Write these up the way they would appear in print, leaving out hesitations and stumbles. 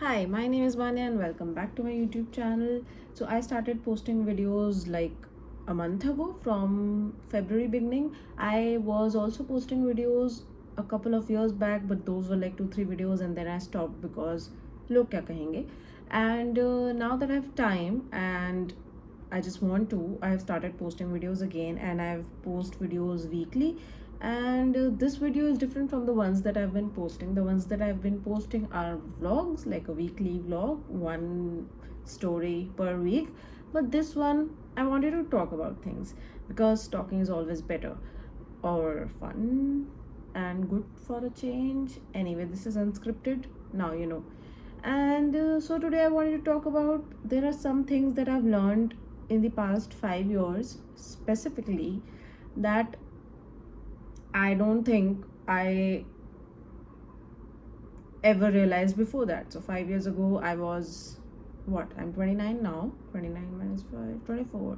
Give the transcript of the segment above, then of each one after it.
Hi, my name is Vanya and welcome back to my YouTube channel. So I started posting videos like a month ago from February beginning. I was also posting videos a couple of years back, but those were like 2 3 videos and then I stopped because log kya kahenge. And now that I have time and I have started posting videos again and I've post videos weekly. And this video is different from the ones that I've been posting. The ones that I've been posting are vlogs, like a weekly vlog, one story per week. But this one, I wanted to talk about things because talking is always better or fun and good for a change. Anyway, this is unscripted. Now you know. And so today I wanted to talk about there are some things that I've learned in the past 5 years specifically that I don't think I ever realized before that. So 5 years ago, I was what? I'm 29 now. 29 minus 5, 24.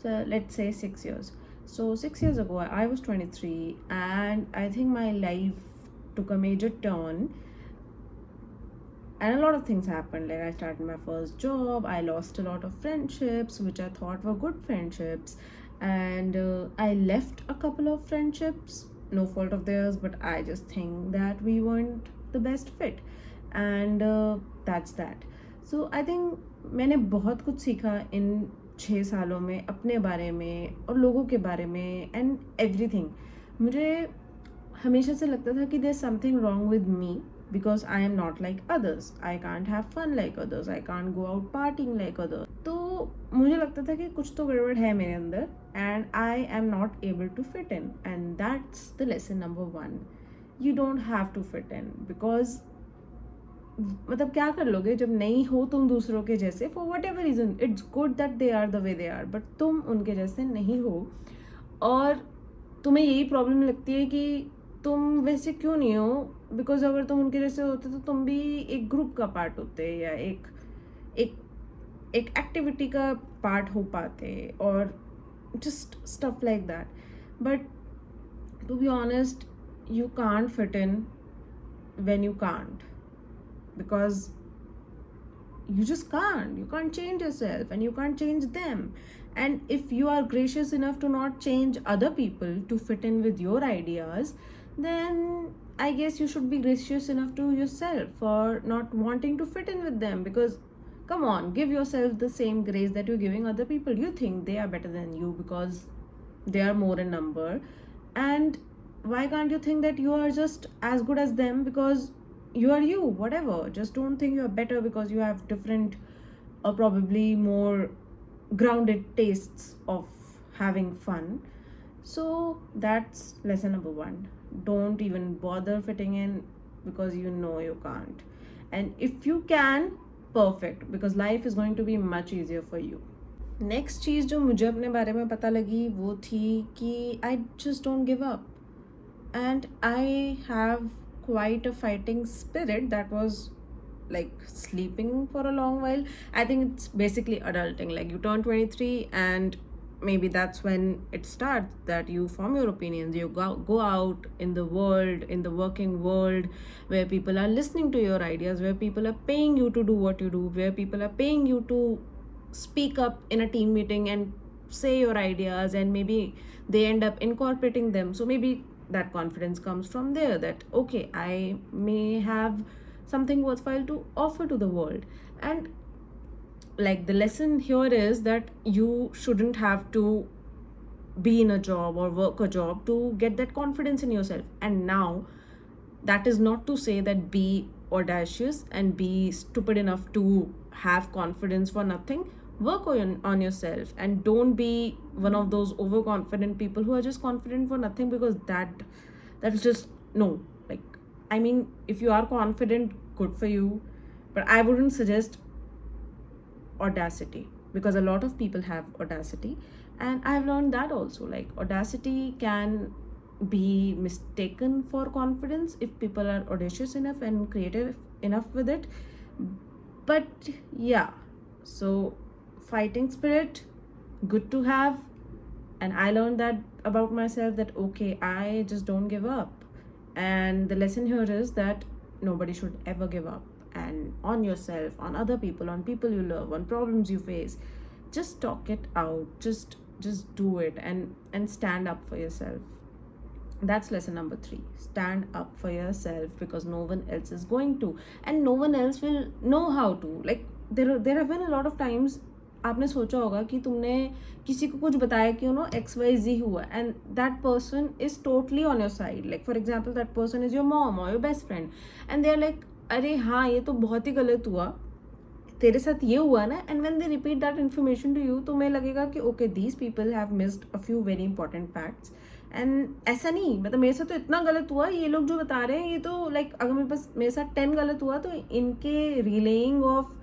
So let's say 6 years. So 6 years ago, I was 23, and I think my life took a major turn and a lot of things happened. Like I started my first job, I lost a lot of friendships which I thought were good friendships, and I left a couple of friendships, no fault of theirs, but I just think that we weren't the best fit, and that's that. So I think मैंने बहुत कुछ सीखा इन 6 सालों में अपने बारे में और लोगों के बारे में एंड एवरीथिंग. मुझे हमेशा से लगता था कि there something wrong with me because I am not like others. I can't have fun like others. I can't go out partying like others. तो मुझे लगता था कि कुछ तो गड़बड़ है मेरे अंदर and I am not able to fit in. And that's the lesson number one. You don't have to fit in because मतलब क्या कर लोगे जब नहीं हो तुम दूसरों के जैसे for whatever reason. It's good that they are the way they are, but तुम उनके जैसे नहीं हो और तुम्हें यही प्रॉब्लम लगती है कि तुम वैसे क्यों नहीं हो. बिकॉज अगर तुम उनके जैसे होते तो तुम भी एक ग्रुप का पार्ट होते या एक एक एक एक्टिविटी का पार्ट हो पाते और just stuff like that. But to be honest, you can't fit in when you can't, because you can't change yourself and you can't change them. And if you are gracious enough to not change other people to fit in with your ideas, then I guess you should be gracious enough to yourself for not wanting to fit in with them. Because come on, give yourself the same grace that you're giving other people. You think they are better than you because they are more in number, and why can't you think that you are just as good as them because you are you, whatever. Just don't think you are better because you have different or probably more grounded tastes of having fun. So that's lesson number one. Don't even bother fitting in because you know you can't. And if you can, perfect, because life is going to be much easier for you. Next चीज़ जो मुझे अपने बारे में पता लगी वो थी कि I just don't give up. And I have quite a fighting spirit that was like sleeping for a long while. I think it's basically adulting. Like you turn 23 and maybe that's when it starts that you form your opinions. You go out in the world, in the working world, where people are listening to your ideas, where people are paying you to do what you do, where people are paying you to speak up in a team meeting and say your ideas, and maybe they end up incorporating them. So maybe that confidence comes from there, that okay, I may have something worthwhile to offer to the world. And like the lesson here is that you shouldn't have to be in a job or work a job to get that confidence in yourself. And now that is not to say that be audacious and be stupid enough to have confidence for nothing. Work on yourself and don't be one of those overconfident people who are just confident for nothing, because that's just no. Like, I mean, if you are confident, good for you, but I wouldn't suggest audacity, because a lot of people have audacity, and I've learned that also. Like audacity can be mistaken for confidence if people are audacious enough and creative enough with it. But yeah, so fighting spirit, good to have. And I learned that about myself, that okay, I just don't give up. And the lesson here is that nobody should ever give up. and on yourself, on other people, on people you love, on problems you face, just talk it out. Just do it, and stand up for yourself. That's lesson number 3. Stand up for yourself, because no one else is going to, and no one else will know how to. Like there have been a lot of times आपने सोचा होगा कि तुमने किसी को कुछ बताया कि XYZ हुआ, and that person is totally on your side. Like for example that person is your mom और your best friend, and they are like अरे हाँ ये तो बहुत ही गलत हुआ, तेरे साथ ये हुआ ना. And when they repeat that information to you, तुम्हें लगेगा कि okay these people have missed a few very important facts. And ऐसा नहीं, मतलब मेरे साथ तो इतना गलत हुआ, ये लोग जो बता रहे हैं ये तो लाइक अगर मेरे साथ 10 गलत हुआ तो इनके रिलेइंग ऑफ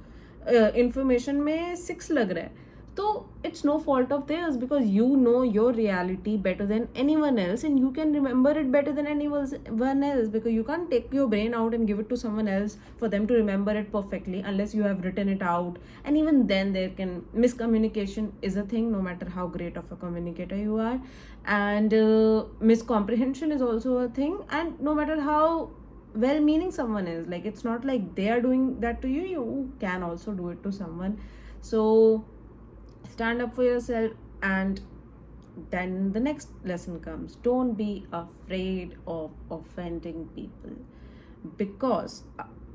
इंफॉर्मेशन में 6 लग रहा है. तो it's no fault of theirs, because you know your reality better than anyone else, and you can remember it better than anyone else, because you can't take your brain out and give it to someone else for them to remember it perfectly unless you have written it out. And even then there can miscommunication is a thing, no matter how great of a communicator you are. And miscomprehension is also a thing, and no matter how well meaning someone is, like it's not like they are doing that to you, you can also do it to someone. So stand up for yourself. And then the next lesson comes, don't be afraid of offending people, because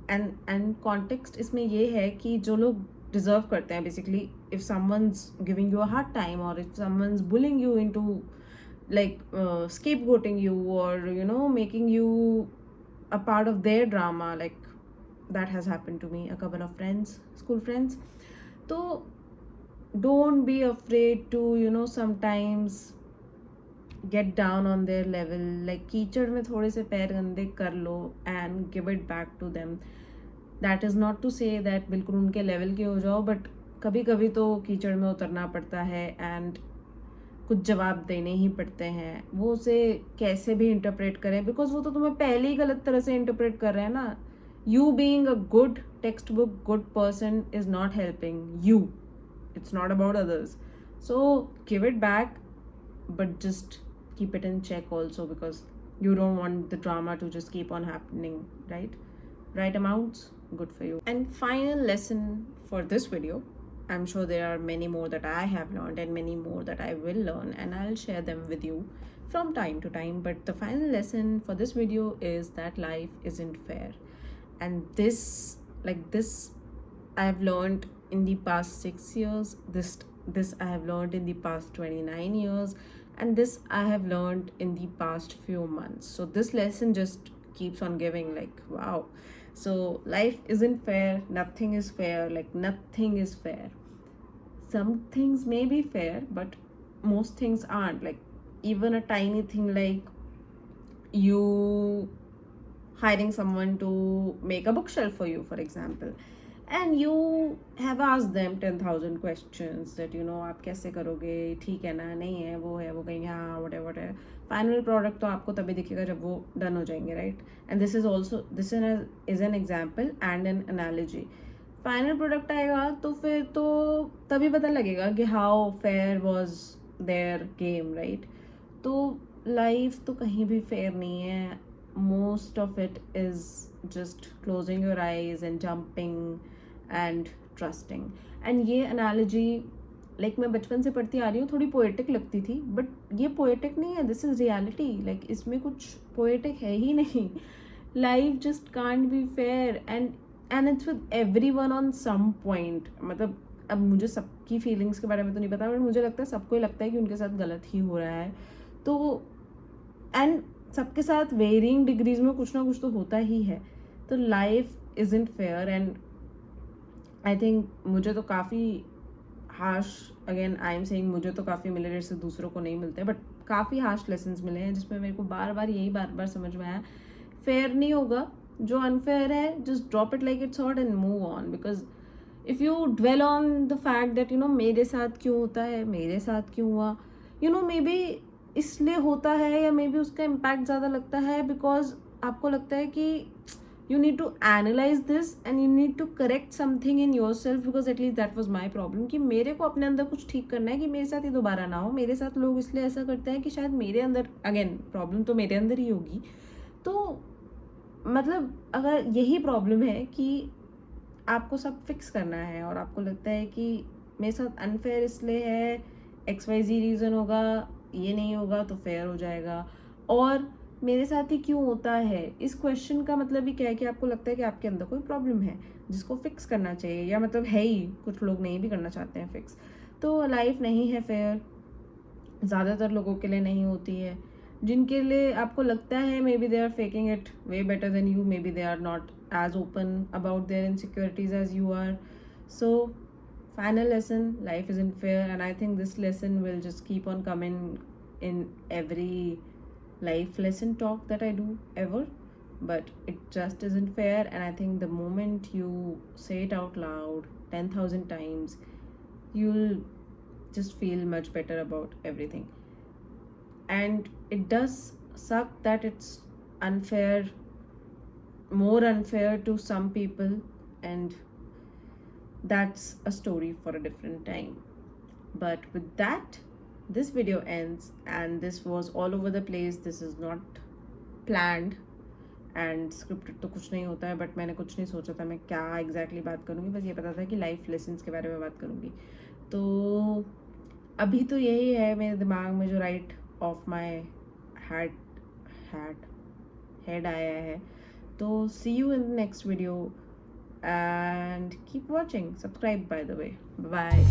and context इसमें ये है कि जो लोग deserve करते हैं, basically if someone's giving you a hard time, or if someone's bullying you into like scapegoating you, or making you a part of their drama, like that has happened to me, a couple of friends, school friends. So don't be afraid to sometimes get down on their level, like कीचड़ में थोड़े से पैर गंदे कर लो and give it back to them. That is not to say that बिल्कुल उनके level के हो जाओ, but कभी कभी तो कीचड़ में उतरना पड़ता है and कुछ जवाब देने ही पड़ते हैं. वो उसे कैसे भी इंटरप्रेट करें, बिकॉज वो तो तुम्हें पहले ही गलत तरह से इंटरप्रेट कर रहे हैं ना. You being a good text book good person is not helping you. It's not about others. So give it back, but just keep it in check also, because you don't want the drama to just keep on happening, right? Right amounts, good for you. And final lesson for this video, I'm sure there are many more that I have learned and many more that I will learn, and I'll share them with you from time to time. But the final lesson for this video is that life isn't fair. And this I have learned in the past 6 years, this I have learned in the past 29 years, and this I have learned in the past few months. So this lesson just keeps on giving, like wow. So life isn't fair, nothing is fair, like nothing is fair. Some things may be fair, but most things aren't. Like even a tiny thing like you hiring someone to make a bookshelf for you, for example, and you have asked them 10,000 questions that आप कैसे करोगे, ठीक है ना, नहीं है, वो है, वो कहेंगे हाँ whatever है. फाइनल प्रोडक्ट तो आपको तभी दिखेगा जब वो डन हो जाएंगे, right? And this is an example and N analogy. Final product आएगा तो फिर तो तभी पता लगेगा कि how fair was their game, right? तो लाइफ तो कहीं भी फेयर नहीं है. Most of it is just closing your eyes and jumping and trusting. And ये एनालॉजी लाइक मैं बचपन से पढ़ती आ रही हूँ, थोड़ी पोएटिक लगती थी, बट ये पोएटिक नहीं है, दिस इज़ रियलिटी. लाइक इसमें कुछ पोएटिक है ही नहीं. Life just can't be fair, and it's with everyone on some point. मतलब अब मुझे सबकी फीलिंग्स के बारे में तो नहीं पता, बट मुझे लगता है सबको ही लगता है कि उनके साथ गलत ही हो रहा है. तो एंड सबके साथ वेरिंग डिग्रीज में कुछ ना कुछ तो होता ही है. तो life isn't fair. And I think मुझे तो काफ़ी harsh, again I am saying, मुझे तो काफ़ी मिले जैसे दूसरों को नहीं मिलते, बट काफ़ी हार्श लेसन्स मिले हैं जिसमें मेरे को बार बार समझ में आया, फेयर नहीं होगा. जो अनफेयर है just drop it like it's hot and move on. Because if you dwell on the fact that मेरे साथ क्यों होता है, मेरे साथ क्यों हुआ, मे बी इसलिए होता है, या मे बी उसका इम्पैक्ट ज़्यादा लगता है बिकॉज आपको लगता है कि you need to analyze this and you need to correct something in yourself, because at least that was my problem कि मेरे को अपने अंदर कुछ ठीक करना है कि मेरे साथ ये दोबारा ना हो. मेरे साथ लोग इसलिए ऐसा करते हैं कि शायद मेरे अंदर, अगेन प्रॉब्लम तो मेरे अंदर ही होगी. तो मतलब अगर यही प्रॉब्लम है कि आपको सब फिक्स करना है और आपको लगता है कि मेरे साथ अनफेयर इसलिए है, XYZ रीज़न होगा, ये नहीं होगा तो फेयर हो जाएगा, और मेरे साथ ही क्यों होता है, इस क्वेश्चन का मतलब ही क्या है कि आपको लगता है कि आपके अंदर कोई प्रॉब्लम है जिसको फिक्स करना चाहिए, या मतलब है ही, कुछ लोग नहीं भी करना चाहते हैं फिक्स। तो लाइफ नहीं है फेयर, ज़्यादातर लोगों के लिए नहीं होती है। जिनके लिए आपको लगता है maybe they are faking it way better than you, maybe they are not as open about their insecurities as you are. So final lesson, life isn't fair, and I think this lesson will just keep on coming in every life lesson talk that I do ever. But it just isn't fair, and I think the moment you say it out loud 10,000 times, you'll just feel much better about everything. And it does suck that it's unfair, more unfair to some people, and that's a story for a different time. But with that, this video ends, and this was all over the place. This is not planned and scripted, तो कुछ नहीं होता है, but मैंने कुछ नहीं सोचा था मैं क्या एग्जैक्टली बात करूँगी, बस ये पता था कि लाइफ लेसन्स के बारे में बात करूँगी। तो अभी तो यही है मेरे दिमाग में जो राइट ऑफ माई हेड आया है। So see you in the next video, and keep watching. Subscribe, by the way. Bye.